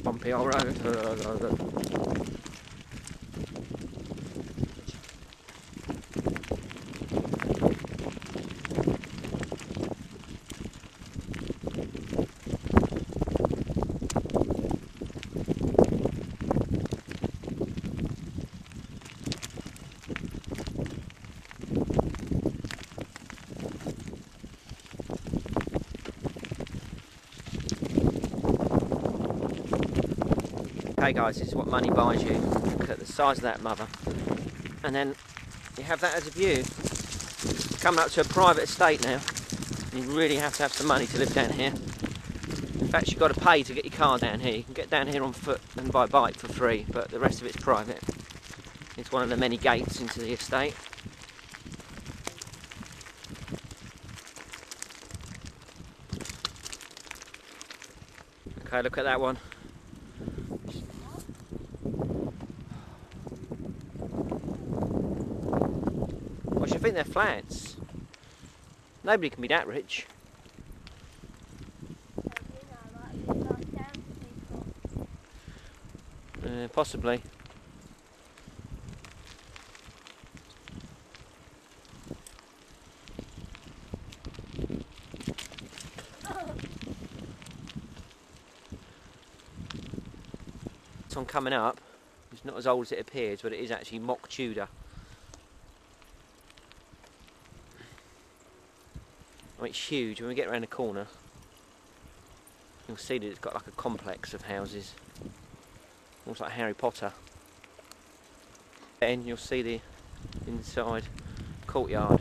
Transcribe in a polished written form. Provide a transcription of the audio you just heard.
bumpy old road. Okay guys, this is what money buys you. Look at the size of that mother. And then you have that as a view. Coming up to a private estate now. You really have to have some money to live down here. In fact, you've got to pay to get your car down here. You can get down here on foot and by bike for free, but the rest of it's private. It's one of the many gates into the estate. Okay, look at that one. I should think they're flats. Nobody can be that rich. Possibly. This one coming up, it's not as old as it appears, but it is actually mock Tudor. I mean, it's huge. When we get around the corner, you'll see that it's got like a complex of houses, almost like Harry Potter. Then you'll see the inside courtyard.